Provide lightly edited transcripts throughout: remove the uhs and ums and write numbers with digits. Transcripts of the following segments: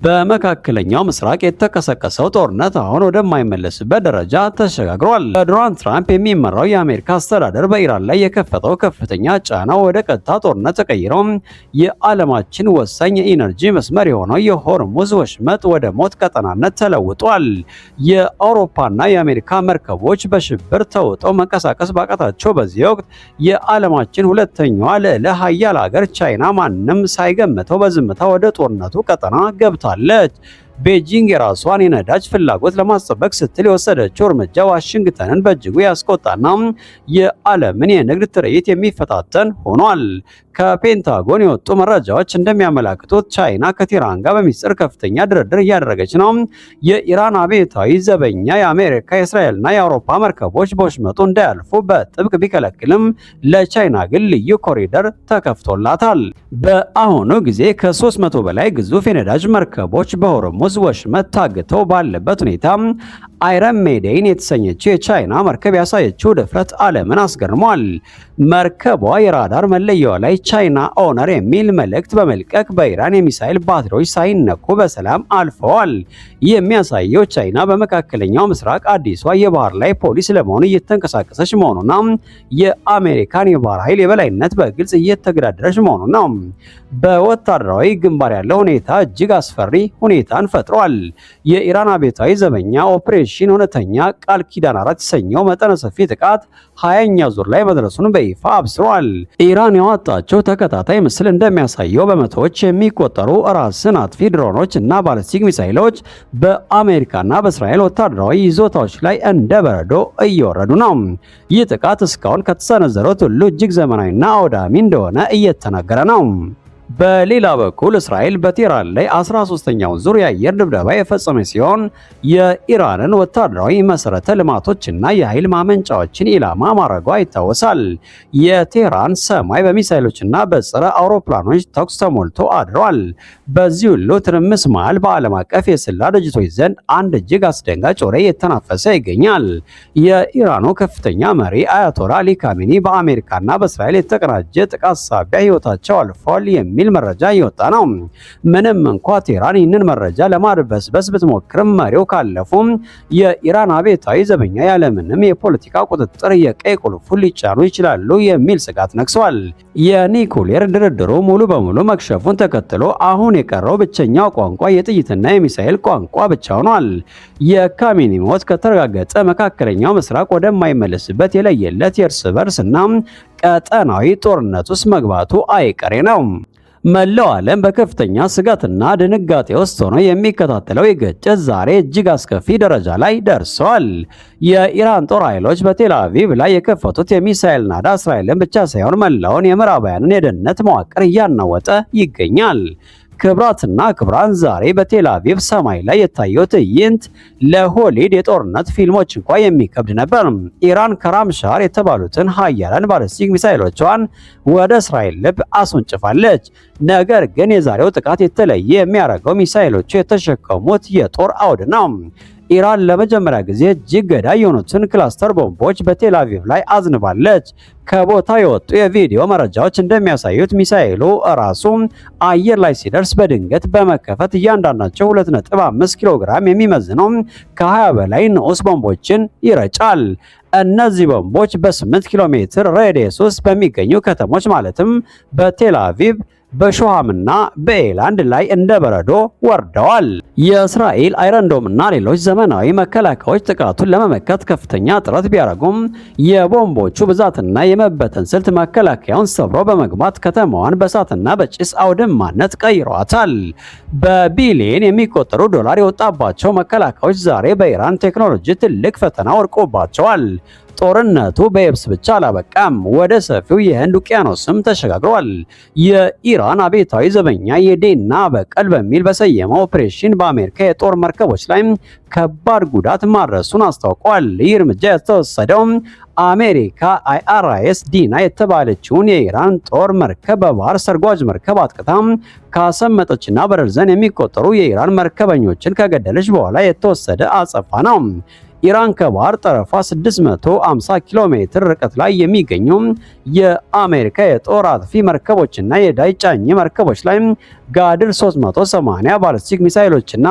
በመካከለኛው ምስራቅ የተቀሰቀሰው ጦርነት አሁን ወደማይመለስበት ደረጃ ተሸጋግሯል። በዶናልድ ትራምፕ የሚመራው የአሜሪካ አስተዳደር በኢራን ላይ የከፈተው ከፍተኛ ጫና ወደ ቀጥታ ጦርነት ተቀይሮ የዓለማችን ወሳኝ የኢነርጂ መስመር የሆነው የሆርሙዝ ወሽመጥ ወደ ሞት ቀጠናነት ተለውጧል። የአውሮፓና የአሜሪካ መርከቦች በሽብር ተውጠው መንቀሳቀስ ባቃታቸው በዚህ ወቅት የዓለማችን ሁለተኛዋ ልዕለ ሀያል ሀገር ቻይና ማንም ሳይገምተው በዝምታ ወደ ጦርነቱ ቀጠና ገብታለች። ቤጂንግ የራሷን የነዳጅ ፍላጎት ለማስጠበቅ ስትል የወሰደችው እርምጃ ዋሽንግተንን በእጅጉ ያስቆጣና የዓለምን የንግድ ትርኢት የሚፈታተን ሆኗል። ከፔንታጎን የወጡ መረጃዎች እንደሚያመላክቱት ቻይና ከቴህራን ጋር በሚስጥር ከፍተኛ ድርድር እያደረገች ነው። የኢራን አብዮታዊ ዘበኛ የአሜሪካ የእስራኤልና የአውሮፓ መርከቦች በወሽመጡ እንዳያልፉ በጥብቅ ቢከለክልም ለቻይና ግን ልዩ ኮሪደር ተከፍቶላታል። በአሁኑ ጊዜ ከ300 በላይ ግዙፍ የነዳጅ መርከቦች በሆርሙዝ ወሽመጥ ታግተው ባለበት ሁኔታ አይረን ሜዴን የተሰኘችው የቻይና መርከብ ያሳየችው ድፍረት ዓለምን አስገርሟል። መርከቧ የራዳር መለያዋ ላይ ቻይና ኦነር የሚል መልእክት በመልቀቅ በኢራን የሚሳኤል ባትሪዎች ሳይነኩ በሰላም አልፈዋል። ይህ የሚያሳየው ቻይና በመካከለኛው ምስራቅ አዲሷ የባህር ላይ ፖሊስ ለመሆን እየተንቀሳቀሰች መሆኑና የአሜሪካን የባህር ኃይል የበላይነት በግልጽ እየተገዳደረች መሆኑ ነው። በወታደራዊ ግንባር ያለው ሁኔታ እጅግ አስፈሪ ሁኔታን ፈጥሯል። የኢራን አብዮታዊ ዘበኛ ኦፕሬሽን እውነተኛ ቃል ኪዳን 4 የተሰኘው መጠነ ሰፊ ጥቃት 20ኛ ዙር ላይ መድረሱን በይፋ አብስሯል። ኢራን ያወጣቸው ተከታታይ ምስል እንደሚያሳየው በመቶዎች የሚቆጠሩ ራስን አጥፊ ድሮኖች እና ባሊስቲክ ሚሳይሎች በአሜሪካና በእስራኤል ወታደራዊ ይዞታዎች ላይ እንደ በረዶ እየወረዱ ነው። ይህ ጥቃት እስካሁን ከተሰነዘሩት ሁሉ እጅግ ዘመናዊና አውዳሚ እንደሆነ እየተነገረ ነው። በሌላ በኩል እስራኤል በቴህራን ላይ 13ኛውን ዙር የአየር ድብደባ የፈጸመ ሲሆን የኢራንን ወታደራዊ መሰረተ ልማቶችና የኃይል ማመንጫዎችን ኢላማ ማድረጓ ይታወሳል። የቴህራን ሰማይ በሚሳይሎችና በጸረ አውሮፕላኖች ተኩስ ተሞልቶ አድሯል። በዚህ ሁሉ ትርምስ መሃል በዓለም አቀፍ የስለላ ድርጅቶች ዘንድ አንድ እጅግ አስደንጋጭ ወሬ የተናፈሰ ይገኛል። የኢራኑ ከፍተኛ መሪ አያቶላ አሊ ካሜኒ በአሜሪካና በእስራኤል የተቀናጀ ጥቃት ሳቢያ ህይወታቸው አልፏል የሚል መረጃ እየወጣ ነው። ምንም እንኳ ቴህራን ይህንን መረጃ ለማድበስበስ ብትሞክርም መሪው ካለፉ የኢራን አብዮታዊ ዘበኛ ያለምንም የፖለቲካ ቁጥጥር የቀይ ቁልፉን ሊጫኑ ይችላሉ የሚል ስጋት ነግሷል። የኒኩሌር ድርድሩ ሙሉ በሙሉ መክሸፉን ተከትሎ አሁን የቀረው ብቸኛው ቋንቋ የጥይትና የሚሳኤል ቋንቋ ብቻ ሆኗል። የካሜኒ ሞት ከተረጋገጠ መካከለኛው ምስራቅ ወደማይመለስበት የለየለት የእርስ በርስና ቀጠናዊ ጦርነት ውስጥ መግባቱ አይቀሬ ነው። መላው ዓለም በከፍተኛ ስጋትና ድንጋጤ ውስጥ ሆኖ የሚከታተለው ግጭት ዛሬ እጅግ አስከፊ ደረጃ ላይ ደርሷል። የኢራን ጦር ኃይሎች በቴል አቪቭ ላይ የከፈቱት የሚሳኤል ናዳ እስራኤልን ብቻ ሳይሆን መላውን የምዕራባውያንን የደህንነት መዋቅር እያናወጠ ይገኛል። ክብራትና ክብራን ዛሬ በቴል አቪቭ ሰማይ ላይ የታየው ትዕይንት ለሆሊውድ የጦርነት ፊልሞች እንኳን የሚከብድ ነበር። ኢራን ከራምሻር የተባሉትን ሀያላን ባሊስቲክ ሚሳይሎቿን ወደ እስራኤል ልብ አስወንጭፋለች። ነገር ግን የዛሬው ጥቃት የተለየ የሚያደርገው ሚሳይሎቹ የተሸከሙት የጦር አውድ ነው። ኢራን ለመጀመሪያ ጊዜ እጅግ ገዳይ የሆኑትን ክላስተር ቦምቦች በቴል አቪቭ ላይ አዝንባለች። ከቦታ የወጡ የቪዲዮ መረጃዎች እንደሚያሳዩት ሚሳኤሉ ራሱ አየር ላይ ሲደርስ በድንገት በመከፈት እያንዳንዳቸው 2.5 ኪሎ ግራም የሚመዝኑ ከ20 በላይ ንዑስ ቦምቦችን ይረጫል። እነዚህ ቦምቦች በ8 ኪሎ ሜትር ሬዲየስ ውስጥ በሚገኙ ከተሞች ማለትም በቴል አቪቭ በሾሃምና በኤላንድ ላይ እንደ በረዶ ወርደዋል። የእስራኤል አይረንዶም እና ሌሎች ዘመናዊ መከላከያዎች ጥቃቱን ለመመከት ከፍተኛ ጥረት ቢያደርጉም የቦምቦቹ ብዛትና የመበተን ስልት መከላከያውን ሰብሮ በመግባት ከተማዋን በእሳትና በጭስ አውድማነት ቀይሯታል። በቢሊየን የሚቆጠሩ ዶላር የወጣባቸው መከላከያዎች ዛሬ በኢራን ቴክኖሎጂ ትልቅ ፈተና ወድቆባቸዋል። ጦርነቱ በየብስ ብቻ አላበቃም፣ ወደ ሰፊው የህንድ ውቅያኖስም ተሸጋግሯል። የኢራን አብዮታዊ ዘበኛ የዴና በቀል በሚል በሰየመው ኦፕሬሽን በአሜሪካ የጦር መርከቦች ላይ ከባድ ጉዳት ማድረሱን አስታውቋል። ይህ እርምጃ የተወሰደው አሜሪካ አይአርኤስ ዲና የተባለችውን የኢራን ጦር መርከብ በባህር ሰርጓጅ መርከብ አጥቅታ ካሰመጠችና በደርዘን የሚቆጠሩ የኢራን መርከበኞችን ከገደለች በኋላ የተወሰደ አጸፋ ነው። ኢራን ከባህር ጠረፏ 650 ኪሎ ሜትር ርቀት ላይ የሚገኙ የአሜሪካ የጦር አጥፊ መርከቦችና የነዳጅ ጫኝ መርከቦች ላይ ጋድር 380 ባሊስቲክ ሚሳይሎችና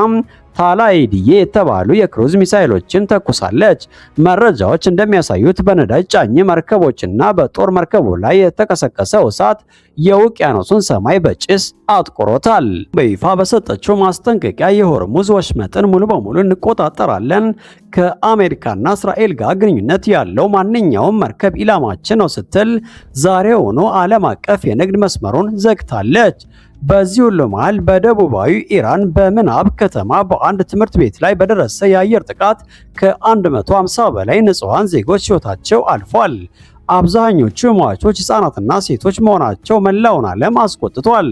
ታላይድዬ የተባሉ የክሩዝ ሚሳይሎችን ተኩሳለች። መረጃዎች እንደሚያሳዩት በነዳጅ ጫኝ መርከቦችና በጦር መርከቡ ላይ የተቀሰቀሰው እሳት የውቅያኖሱን ሰማይ በጭስ አጥቁሮታል። በይፋ በሰጠችው ማስጠንቀቂያ የሆርሙዝ ወሽመጥን ሙሉ በሙሉ እንቆጣጠራለን፣ ከአሜሪካና እስራኤል ጋር ግንኙነት ያለው ማንኛውም መርከብ ኢላማችን ነው ስትል ዛሬውኑ ዓለም አቀፍ የንግድ መስመሩን ዘግታለች። በዚህ ሁሉ መሃል በደቡባዊ ኢራን በምናብ ከተማ በአንድ ትምህርት ቤት ላይ በደረሰ የአየር ጥቃት ከ150 በላይ ንጹሃን ዜጎች ሕይወታቸው አልፏል። አብዛኞቹ ሟቾች ሕፃናትና ሴቶች መሆናቸው መላውን ዓለም አስቆጥቷል።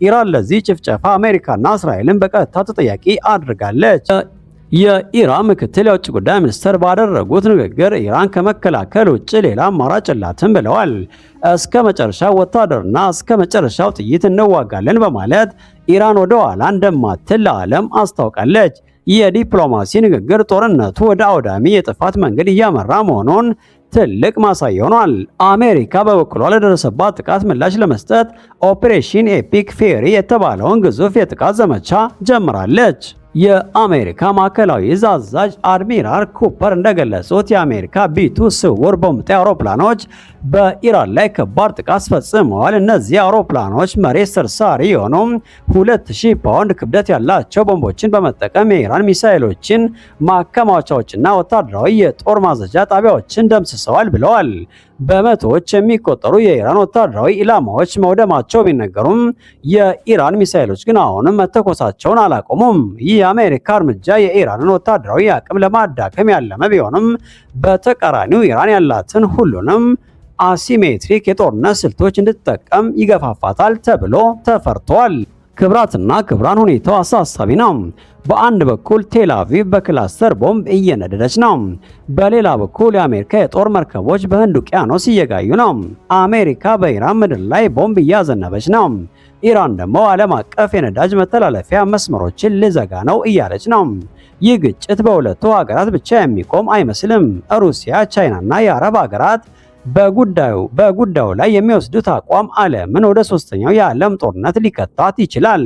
ኢራን ለዚህ ጭፍጨፋ አሜሪካና እስራኤልን በቀጥታ ተጠያቂ አድርጋለች። የኢራን ምክትል የውጭ ጉዳይ ሚኒስትር ባደረጉት ንግግር ኢራን ከመከላከል ውጭ ሌላ አማራጭ የላትም ብለዋል። እስከ መጨረሻው ወታደርና እስከ መጨረሻው ጥይት እንዋጋለን በማለት ኢራን ወደ ኋላ እንደማትል ለዓለም አስታውቃለች። ይህ የዲፕሎማሲ ንግግር ጦርነቱ ወደ አውዳሚ የጥፋት መንገድ እያመራ መሆኑን ትልቅ ማሳያ ሆኗል። አሜሪካ በበኩሏ ለደረሰባት ጥቃት ምላሽ ለመስጠት ኦፕሬሽን ኤፒክ ፌሪ የተባለውን ግዙፍ የጥቃት ዘመቻ ጀምራለች። የአሜሪካ ማዕከላዊ እዝ አዛዥ አድሚራል ኩፐር እንደገለጹት የአሜሪካ ቢቱ ስውር ቦምብ ጣይ አውሮፕላኖች በኢራን ላይ ከባድ ጥቃት ፈጽመዋል። እነዚህ አውሮፕላኖች መሬት ሰርሳሪ የሆኑ 2000 ፓውንድ ክብደት ያላቸው ቦምቦችን በመጠቀም የኢራን ሚሳኤሎችን ማከማቻዎችና ወታደራዊ የጦር ማዘዣ ጣቢያዎችን ደምስሰዋል ብለዋል። በመቶዎች የሚቆጠሩ የኢራን ወታደራዊ ኢላማዎች መውደማቸው ቢነገሩም የኢራን ሚሳኤሎች ግን አሁንም መተኮሳቸውን አላቆሙም። ይህ የአሜሪካ እርምጃ የኢራንን ወታደራዊ አቅም ለማዳከም ያለመ ቢሆንም በተቃራኒው ኢራን ያላትን ሁሉንም አሲሜትሪክ የጦርነት ስልቶች እንድትጠቀም ይገፋፋታል ተብሎ ተፈርቷል። ክብራትና ክብራን ሁኔታው አሳሳቢ ነው። በአንድ በኩል ቴል አቪቭ በክላስተር ቦምብ እየነደደች ነው። በሌላ በኩል የአሜሪካ የጦር መርከቦች በህንድ ውቅያኖስ እየጋዩ ነው። አሜሪካ በኢራን ምድር ላይ ቦምብ እያዘነበች ነው። ኢራን ደግሞ ዓለም አቀፍ የነዳጅ መተላለፊያ መስመሮችን ልዘጋ ነው እያለች ነው። ይህ ግጭት በሁለቱ ሀገራት ብቻ የሚቆም አይመስልም። ሩሲያ፣ ቻይናና የአረብ ሀገራት በጉዳዩ ላይ የሚወስዱት አቋም ዓለምን ወደ ሶስተኛው የዓለም ጦርነት ሊከታት ይችላል።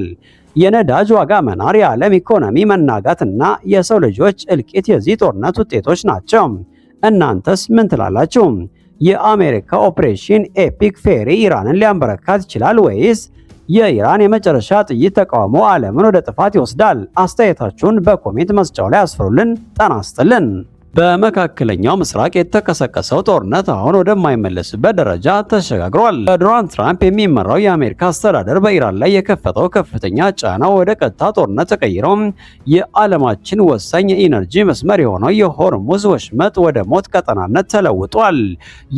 የነዳጅ ዋጋ መናር፣ የዓለም ኢኮኖሚ መናጋትና የሰው ልጆች እልቂት የዚህ ጦርነት ውጤቶች ናቸው። እናንተስ ምን ትላላችሁ? የአሜሪካ ኦፕሬሽን ኤፒክ ፌሪ ኢራንን ሊያንበረካት ይችላል ወይስ የኢራን የመጨረሻ ጥይት ተቃውሞ ዓለምን ወደ ጥፋት ይወስዳል? አስተያየታችሁን በኮሜንት መስጫው ላይ አስፍሩልን። ጤና ይስጥልን። በመካከለኛው ምስራቅ የተቀሰቀሰው ጦርነት አሁን ወደማይመለስበት ደረጃ ተሸጋግሯል። በዶናልድ ትራምፕ የሚመራው የአሜሪካ አስተዳደር በኢራን ላይ የከፈተው ከፍተኛ ጫና ወደ ቀጥታ ጦርነት ተቀይሮ የዓለማችን ወሳኝ የኢነርጂ መስመር የሆነው የሆርሙዝ ወሽመጥ ወደ ሞት ቀጠናነት ተለውጧል።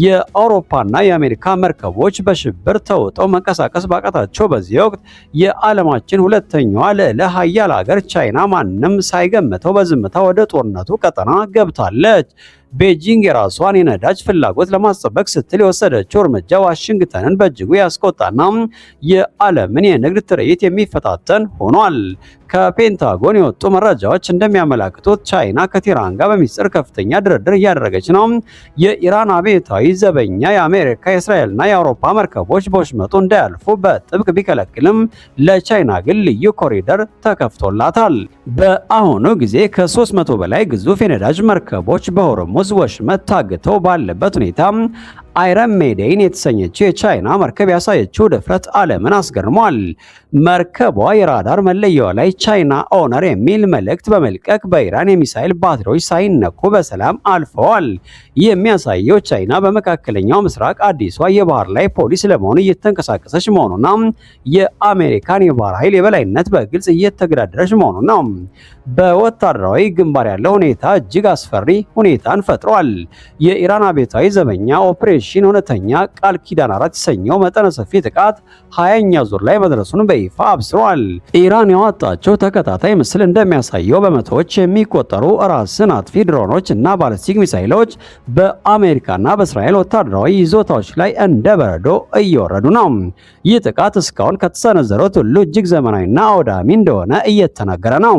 የአውሮፓና የአሜሪካ መርከቦች በሽብር ተውጠው መንቀሳቀስ ባቃታቸው በዚህ ወቅት የዓለማችን ሁለተኛዋ ልዕለ ሀያል ሀገር ቻይና ማንም ሳይገምተው በዝምታ ወደ ጦርነቱ ቀጠና ገብታለች። ቤጂንግ የራሷን የነዳጅ ፍላጎት ለማስጠበቅ ስትል የወሰደችው እርምጃ ዋሽንግተንን በእጅጉ ያስቆጣና የዓለምን የንግድ ትርኢት የሚፈታተን ሆኗል። ከፔንታጎን የወጡ መረጃዎች እንደሚያመላክቱት ቻይና ከቴህራን ጋር በሚስጥር ከፍተኛ ድርድር እያደረገች ነው። የኢራን አብዮታዊ ዘበኛ የአሜሪካ የእስራኤልና የአውሮፓ መርከቦች በወሽመጡ እንዳያልፉ በጥብቅ ቢከለክልም ለቻይና ግን ልዩ ኮሪደር ተከፍቶላታል። በአሁኑ ጊዜ ከ300 በላይ ግዙፍ የነዳጅ መርከቦች በሆርሙዝ ወሽመጥ ታግተው ባለበት ሁኔታ አይረን ሜዴን የተሰኘችው የቻይና መርከብ ያሳየችው ድፍረት ዓለምን አስገርሟል። መርከቧ የራዳር መለያዋ ላይ ቻይና ኦነር የሚል መልእክት በመልቀቅ በኢራን የሚሳኤል ባትሪዎች ሳይነኩ በሰላም አልፈዋል። ይህ የሚያሳየው ቻይና በመካከለኛው ምስራቅ አዲሷ የባህር ላይ ፖሊስ ለመሆን እየተንቀሳቀሰች መሆኑና የአሜሪካን የባህር ኃይል የበላይነት በግልጽ እየተገዳደረች መሆኑ ነው። በወታደራዊ ግንባር ያለው ሁኔታ እጅግ አስፈሪ ሁኔታን ፈጥሯል። የኢራን አብዮታዊ ዘበኛ ኦፕሬሽን እውነተኛ ቃል ኪዳን 4 የተሰኘው መጠነ ሰፊ ጥቃት 20ኛ ዙር ላይ መድረሱን በይፋ አብስሯል። ኢራን ያወጣቸው ተከታታይ ምስል እንደሚያሳየው በመቶዎች የሚቆጠሩ ራስን አጥፊ ድሮኖች እና ባሊስቲክ ሚሳይሎች በአሜሪካና በእስራኤል ወታደራዊ ይዞታዎች ላይ እንደ በረዶ እየወረዱ ነው። ይህ ጥቃት እስካሁን ከተሰነዘሩት ሁሉ እጅግ ዘመናዊና አውዳሚ እንደሆነ እየተነገረ ነው።